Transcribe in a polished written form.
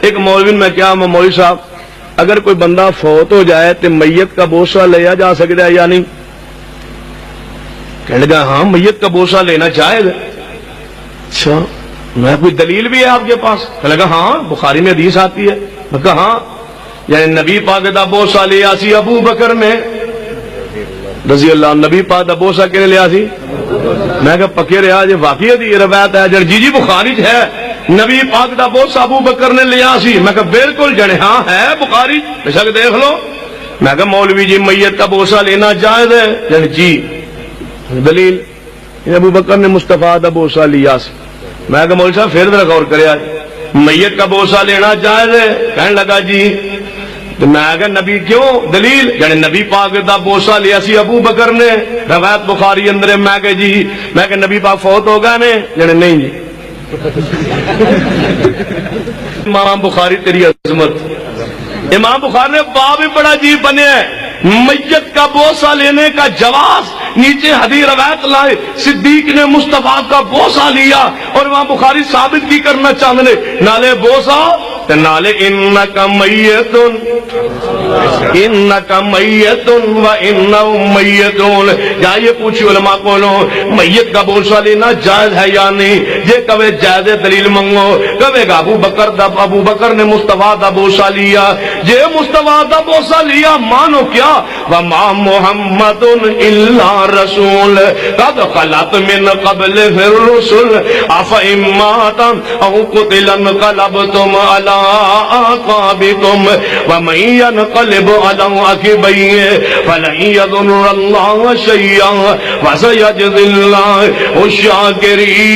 ایک مولوی میں کیا مولوی صاحب اگر کوئی بندہ فوت ہو جائے تو میت کا بوسہ لیا جا سکتا ہے یا نہیں؟ کہنے لگا ہاں میت کا بوسہ لینا جائز ہے۔ اچھا میں کوئی دلیل بھی ہے آپ کے پاس؟ کہنے لگا ہاں بخاری میں حدیث آتی ہے۔ میں کہا ہاں یعنی نبی پاک دا بوسہ لیا سی ابو بکر نے رضی اللہ عنہ، نبی پاک دا بوسہ کنے لیا سی؟ میں کہا پکے رہا جی واقعی دی روایت ہے جی جی بخاری ہے نبی پاک دا بوسہ ابو بکر نے لیا سی۔ میں کہا بالکل جنے ہاں ہے بخاری بے شک دیکھ لو۔ میں کہا مولوی جی میت کا بوسہ لینا جائز ہے؟ جنے جی دلیل ابو بکر نے مصطفیٰ دا بوسہ لیا سی۔ میں کہا مولوی صاحب پھر ذرا غور کرے میت کا بوسہ لینا جائز ہے؟ کہنے لگا جی۔ تو میں کہا نبی کیوں دلیل؟ یعنی نبی پاک دا بوسہ لیا سی ابو بکر نے روایت بخاری اندر ہے۔ میں کہا جی میں کہا نبی پاک فوت ہو گئے نے؟ یعنی نہیں جی۔ امام بخاری تیری عظمت، امام بخاری نے باب بھی بڑا عجیب بنے ہے، میت کا بوسہ لینے کا جواز، نیچے حدیث روایت لائے صدیق نے مصطفیٰ کا بوسہ لیا، اور امام بخاری ثابت کی کرنا چاہتے نالے بوسہ نالے انکا میتن انکا میتن و انہم میتون۔ یا یہ پوچھی علماء کو لو میت کا بوسہ لینا جائز ہے یا نہیں؟ یہ کبھی جائز دلیل منگو، کبھی گا ابو بکر نے مصطفیٰ دا بوسہ لیا، یہ مصطفیٰ دا بوسہ لیا مانو کیا وما محمد الا رسول قد خلت من قبل الرسل افئن مات او قتل انقلبتم على اعقابكم ومن ينقلب على عقبيه فلن يضر الله شيئا وسيجزي الله الشاكرين۔